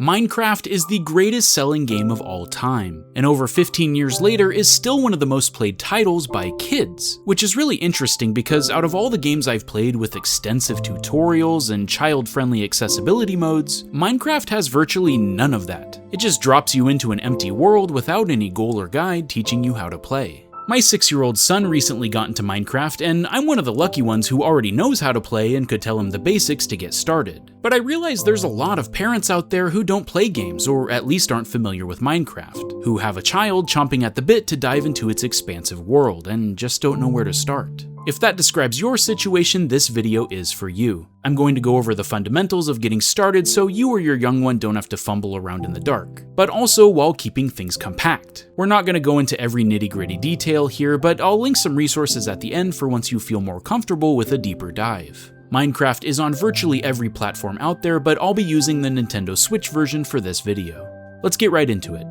Minecraft is the greatest selling game of all time, and over 15 years later is still one of the most played titles by kids, which is really interesting because out of all the games I've played with extensive tutorials and child-friendly accessibility modes, Minecraft has virtually none of that. It just drops you into an empty world without any goal or guide teaching you how to play. My 6-year-old son recently got into Minecraft, and I'm one of the lucky ones who already knows how to play and could tell him the basics to get started. But I realize there's a lot of parents out there who don't play games, or at least aren't familiar with Minecraft, who have a child chomping at the bit to dive into its expansive world, and just don't know where to start. If that describes your situation, this video is for you. I'm going to go over the fundamentals of getting started so you or your young one don't have to fumble around in the dark, but also while keeping things compact. We're not going to go into every nitty-gritty detail here, but I'll link some resources at the end for once you feel more comfortable with a deeper dive. Minecraft is on virtually every platform out there, but I'll be using the Nintendo Switch version for this video. Let's get right into it.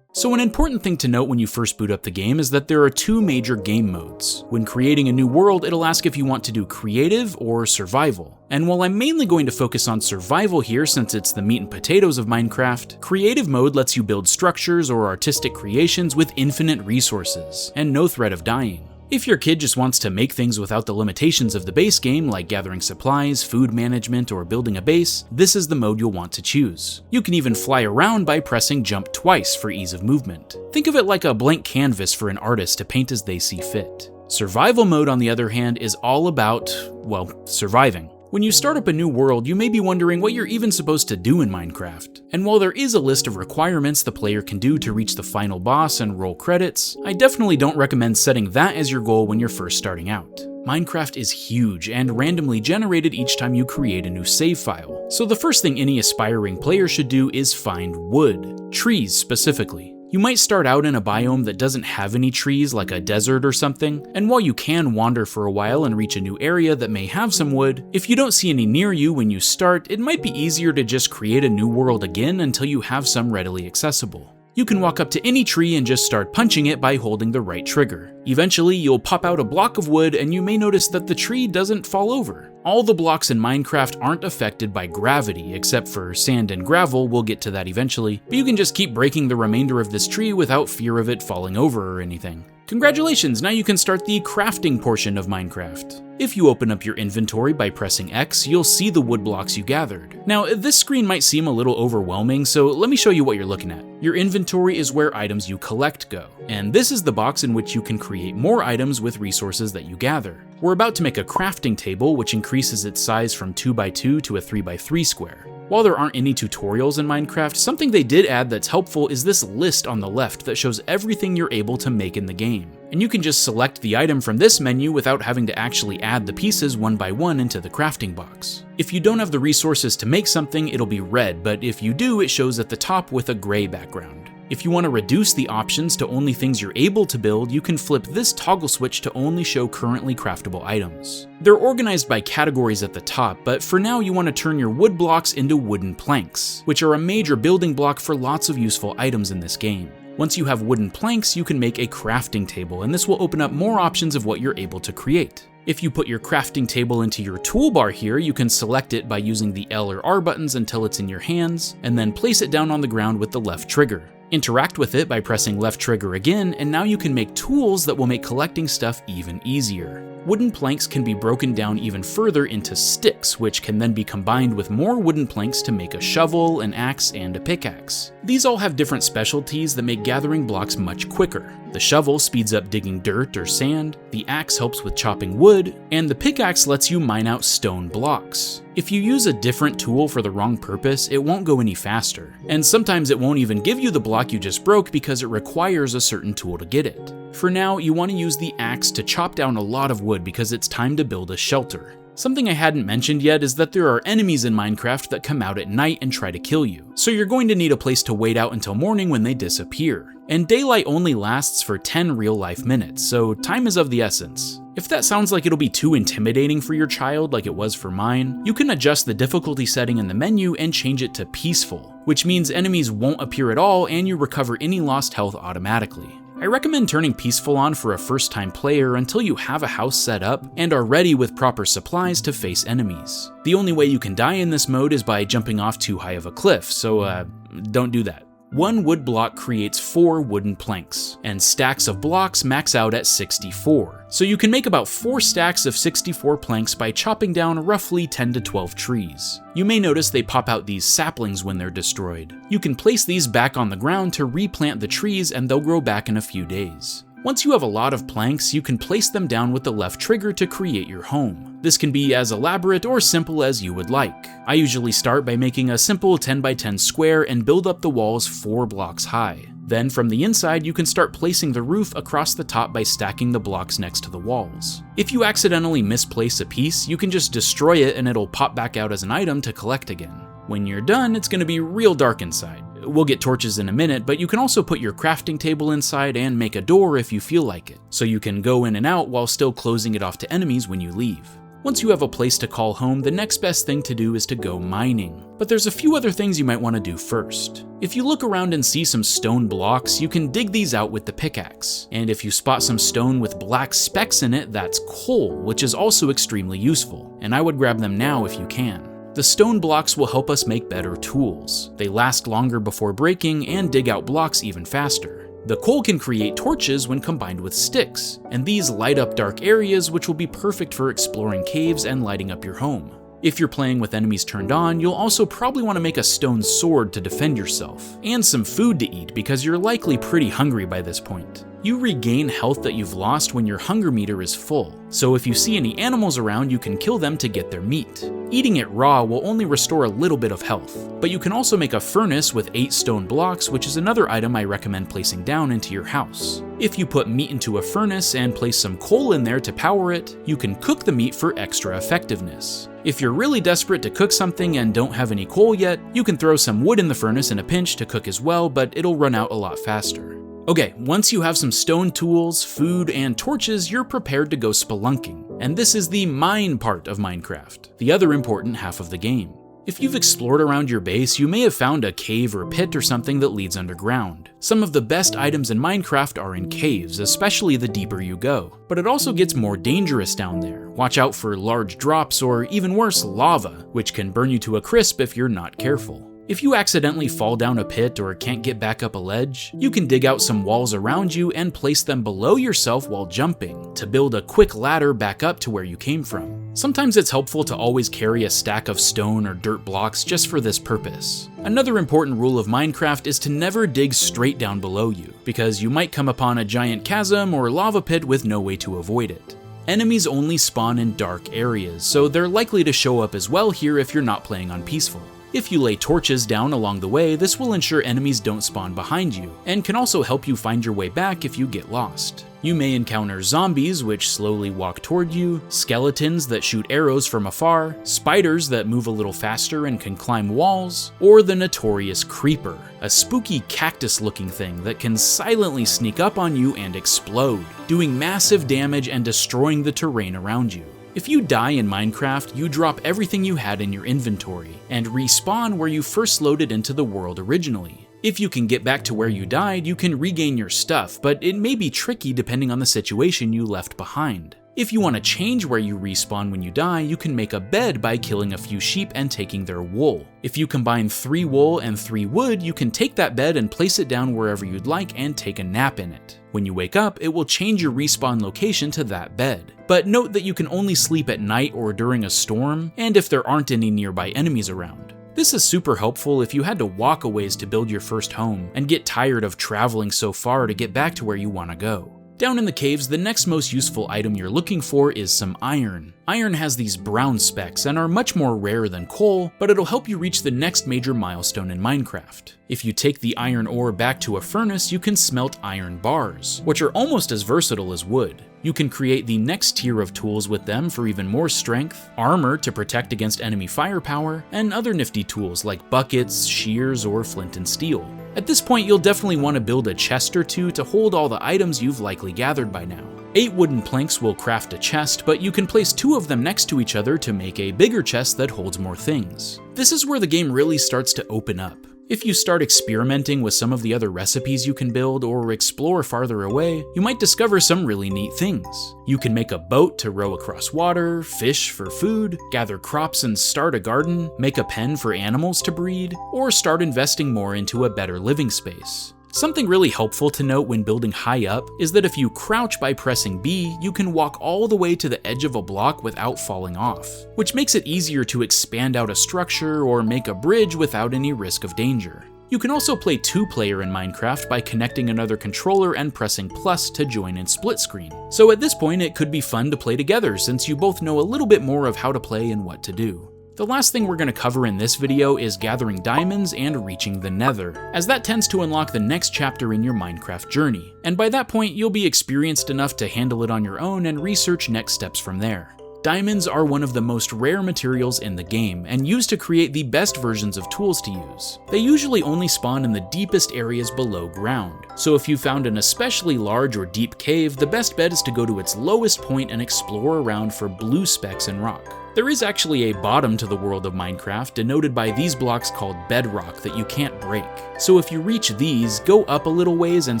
So an important thing to note when you first boot up the game is that there are two major game modes. When creating a new world, it'll ask if you want to do creative or survival. And while I'm mainly going to focus on survival here since it's the meat and potatoes of Minecraft, creative mode lets you build structures or artistic creations with infinite resources, and no threat of dying. If your kid just wants to make things without the limitations of the base game, like gathering supplies, food management, or building a base, this is the mode you'll want to choose. You can even fly around by pressing jump twice for ease of movement. Think of it like a blank canvas for an artist to paint as they see fit. Survival mode, on the other hand, is all about, well, surviving. When you start up a new world, you may be wondering what you're even supposed to do in Minecraft. And while there is a list of requirements the player can do to reach the final boss and roll credits, I definitely don't recommend setting that as your goal when you're first starting out. Minecraft is huge and randomly generated each time you create a new save file. So the first thing any aspiring player should do is find wood, trees specifically. You might start out in a biome that doesn't have any trees, like a desert or something, and while you can wander for a while and reach a new area that may have some wood, if you don't see any near you when you start, it might be easier to just create a new world again until you have some readily accessible. You can walk up to any tree and just start punching it by holding the right trigger. Eventually, you'll pop out a block of wood and you may notice that the tree doesn't fall over. All the blocks in Minecraft aren't affected by gravity, except for sand and gravel, we'll get to that eventually, but you can just keep breaking the remainder of this tree without fear of it falling over or anything. Congratulations, now you can start the crafting portion of Minecraft. If you open up your inventory by pressing X, you'll see the wood blocks you gathered. Now, this screen might seem a little overwhelming, so let me show you what you're looking at. Your inventory is where items you collect go, and this is the box in which you can create more items with resources that you gather. We're about to make a crafting table, which increases its size from 2x2 to a 3x3 square. While there aren't any tutorials in Minecraft, something they did add that's helpful is this list on the left that shows everything you're able to make in the game. And you can just select the item from this menu without having to actually add the pieces one by one into the crafting box. If you don't have the resources to make something, it'll be red, but if you do, it shows at the top with a gray background. If you want to reduce the options to only things you're able to build, you can flip this toggle switch to only show currently craftable items. They're organized by categories at the top, but for now you want to turn your wood blocks into wooden planks, which are a major building block for lots of useful items in this game. Once you have wooden planks, you can make a crafting table, and this will open up more options of what you're able to create. If you put your crafting table into your toolbar here, you can select it by using the L or R buttons until it's in your hands, and then place it down on the ground with the left trigger. Interact with it by pressing left trigger again, and now you can make tools that will make collecting stuff even easier. Wooden planks can be broken down even further into sticks, which can then be combined with more wooden planks to make a shovel, an axe, and a pickaxe. These all have different specialties that make gathering blocks much quicker. The shovel speeds up digging dirt or sand, the axe helps with chopping wood, and the pickaxe lets you mine out stone blocks. If you use a different tool for the wrong purpose, it won't go any faster, and sometimes it won't even give you the block you just broke because it requires a certain tool to get it. For now, you want to use the axe to chop down a lot of wood because it's time to build a shelter. Something I hadn't mentioned yet is that there are enemies in Minecraft that come out at night and try to kill you, so you're going to need a place to wait out until morning when they disappear. And daylight only lasts for 10 real-life minutes, so time is of the essence. If that sounds like it'll be too intimidating for your child like it was for mine, you can adjust the difficulty setting in the menu and change it to peaceful, which means enemies won't appear at all and you recover any lost health automatically. I recommend turning peaceful on for a first-time player until you have a house set up and are ready with proper supplies to face enemies. The only way you can die in this mode is by jumping off too high of a cliff, so don't do that. One wood block creates 4 wooden planks, and stacks of blocks max out at 64. So you can make about 4 stacks of 64 planks by chopping down roughly 10 to 12 trees. You may notice they pop out these saplings when they're destroyed. You can place these back on the ground to replant the trees and they'll grow back in a few days. Once you have a lot of planks, you can place them down with the left trigger to create your home. This can be as elaborate or simple as you would like. I usually start by making a simple 10 by 10 square and build up the walls 4 blocks high. Then from the inside, you can start placing the roof across the top by stacking the blocks next to the walls. If you accidentally misplace a piece, you can just destroy it and it'll pop back out as an item to collect again. When you're done, it's going to be real dark inside. We'll get torches in a minute, but you can also put your crafting table inside and make a door if you feel like it, so you can go in and out while still closing it off to enemies when you leave. Once you have a place to call home, the next best thing to do is to go mining. But there's a few other things you might want to do first. If you look around and see some stone blocks, you can dig these out with the pickaxe. And if you spot some stone with black specks in it, that's coal, which is also extremely useful, and I would grab them now if you can. The stone blocks will help us make better tools. They last longer before breaking and dig out blocks even faster. The coal can create torches when combined with sticks, and these light up dark areas, which will be perfect for exploring caves and lighting up your home. If you're playing with enemies turned on, you'll also probably want to make a stone sword to defend yourself, and some food to eat because you're likely pretty hungry by this point. You regain health that you've lost when your hunger meter is full, so if you see any animals around, you can kill them to get their meat. Eating it raw will only restore a little bit of health, but you can also make a furnace with 8 stone blocks, which is another item I recommend placing down into your house. If you put meat into a furnace and place some coal in there to power it, you can cook the meat for extra effectiveness. If you're really desperate to cook something and don't have any coal yet, you can throw some wood in the furnace in a pinch to cook as well, but it'll run out a lot faster. Okay, once you have some stone tools, food, and torches, you're prepared to go spelunking, and this is the mine part of Minecraft, the other important half of the game. If you've explored around your base, you may have found a cave or pit or something that leads underground. Some of the best items in Minecraft are in caves, especially the deeper you go, but it also gets more dangerous down there. Watch out for large drops or, even worse, lava, which can burn you to a crisp if you're not careful. If you accidentally fall down a pit or can't get back up a ledge, you can dig out some walls around you and place them below yourself while jumping to build a quick ladder back up to where you came from. Sometimes it's helpful to always carry a stack of stone or dirt blocks just for this purpose. Another important rule of Minecraft is to never dig straight down below you, because you might come upon a giant chasm or lava pit with no way to avoid it. Enemies only spawn in dark areas, so they're likely to show up as well here if you're not playing on peaceful. If you lay torches down along the way, this will ensure enemies don't spawn behind you, and can also help you find your way back if you get lost. You may encounter zombies which slowly walk toward you, skeletons that shoot arrows from afar, spiders that move a little faster and can climb walls, or the notorious creeper, a spooky cactus-looking thing that can silently sneak up on you and explode, doing massive damage and destroying the terrain around you. If you die in Minecraft, you drop everything you had in your inventory, and respawn where you first loaded into the world originally. If you can get back to where you died, you can regain your stuff, but it may be tricky depending on the situation you left behind. If you want to change where you respawn when you die, you can make a bed by killing a few sheep and taking their wool. If you combine 3 wool and 3 wood, you can take that bed and place it down wherever you'd like and take a nap in it. When you wake up, it will change your respawn location to that bed. But note that you can only sleep at night or during a storm, and if there aren't any nearby enemies around. This is super helpful if you had to walk a ways to build your first home and get tired of traveling so far to get back to where you want to go. Down in the caves, the next most useful item you're looking for is some iron. Iron has these brown specks and are much more rare than coal, but it'll help you reach the next major milestone in Minecraft. If you take the iron ore back to a furnace, you can smelt iron bars, which are almost as versatile as wood. You can create the next tier of tools with them for even more strength, armor to protect against enemy firepower, and other nifty tools like buckets, shears, or flint and steel. At this point, you'll definitely want to build a chest or two to hold all the items you've likely gathered by now. 8 wooden planks will craft a chest, but you can place 2 of them next to each other to make a bigger chest that holds more things. This is where the game really starts to open up. If you start experimenting with some of the other recipes you can build or explore farther away, you might discover some really neat things. You can make a boat to row across water, fish for food, gather crops and start a garden, make a pen for animals to breed, or start investing more into a better living space. Something really helpful to note when building high up is that if you crouch by pressing B, you can walk all the way to the edge of a block without falling off, which makes it easier to expand out a structure or make a bridge without any risk of danger. You can also play 2-player in Minecraft by connecting another controller and pressing plus to join in split screen. So at this point it could be fun to play together since you both know a little bit more of how to play and what to do. The last thing we're going to cover in this video is gathering diamonds and reaching the Nether, as that tends to unlock the next chapter in your Minecraft journey, and by that point you'll be experienced enough to handle it on your own and research next steps from there. Diamonds are one of the most rare materials in the game, and used to create the best versions of tools to use. They usually only spawn in the deepest areas below ground, so if you found an especially large or deep cave, the best bet is to go to its lowest point and explore around for blue specks in rock. There is actually a bottom to the world of Minecraft, denoted by these blocks called bedrock that you can't break. So if you reach these, go up a little ways and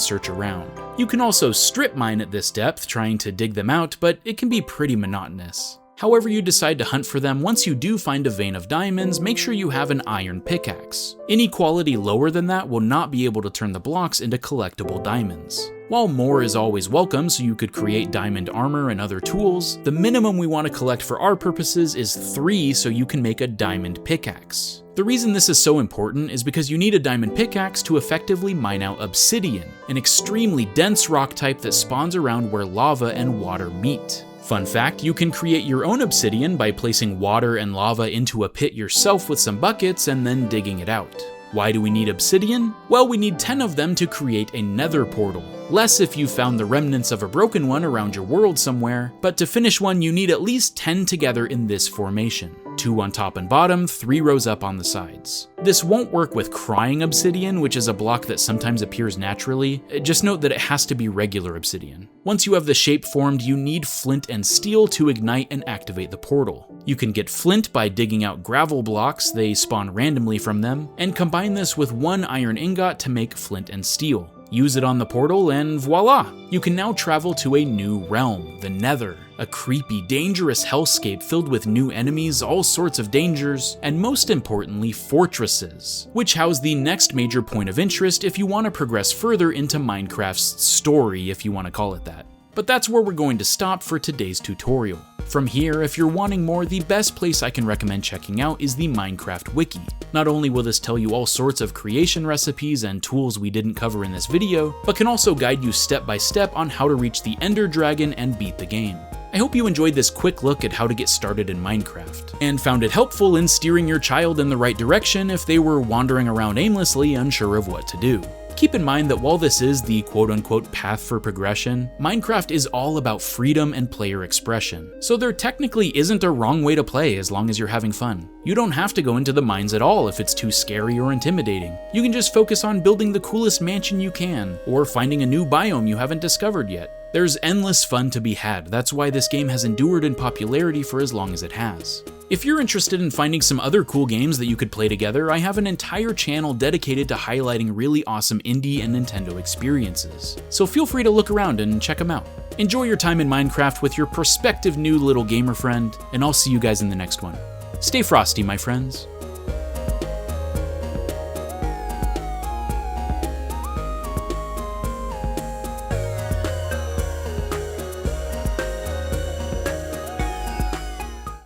search around. You can also strip mine at this depth, trying to dig them out, but it can be pretty monotonous. However you decide to hunt for them, once you do find a vein of diamonds, make sure you have an iron pickaxe. Any quality lower than that will not be able to turn the blocks into collectible diamonds. While more is always welcome, so you could create diamond armor and other tools, the minimum we want to collect for our purposes is 3 so you can make a diamond pickaxe. The reason this is so important is because you need a diamond pickaxe to effectively mine out obsidian, an extremely dense rock type that spawns around where lava and water meet. Fun fact, you can create your own obsidian by placing water and lava into a pit yourself with some buckets and then digging it out. Why do we need obsidian? Well, we need 10 of them to create a nether portal. Less if you found the remnants of a broken one around your world somewhere, but to finish one you need at least 10 together in this formation. 2 on top and bottom, 3 rows up on the sides. This won't work with crying obsidian, which is a block that sometimes appears naturally. Just note that it has to be regular obsidian. Once you have the shape formed, you need flint and steel to ignite and activate the portal. You can get flint by digging out gravel blocks, they spawn randomly from them, and combine this with 1 iron ingot to make flint and steel. Use it on the portal and voila! You can now travel to a new realm, the Nether. A creepy, dangerous hellscape filled with new enemies, all sorts of dangers, and most importantly, fortresses, which house the next major point of interest if you want to progress further into Minecraft's story, if you want to call it that. But that's where we're going to stop for today's tutorial. From here, if you're wanting more, the best place I can recommend checking out is the Minecraft Wiki. Not only will this tell you all sorts of creation recipes and tools we didn't cover in this video, but can also guide you step by step on how to reach the Ender Dragon and beat the game. I hope you enjoyed this quick look at how to get started in Minecraft, and found it helpful in steering your child in the right direction if they were wandering around aimlessly unsure of what to do. Keep in mind that while this is the quote-unquote path for progression, Minecraft is all about freedom and player expression, so there technically isn't a wrong way to play as long as you're having fun. You don't have to go into the mines at all if it's too scary or intimidating. You can just focus on building the coolest mansion you can, or finding a new biome you haven't discovered yet. There's endless fun to be had, that's why this game has endured in popularity for as long as it has. If you're interested in finding some other cool games that you could play together, I have an entire channel dedicated to highlighting really awesome indie and Nintendo experiences, so feel free to look around and check them out. Enjoy your time in Minecraft with your prospective new little gamer friend, and I'll see you guys in the next one. Stay frosty, my friends.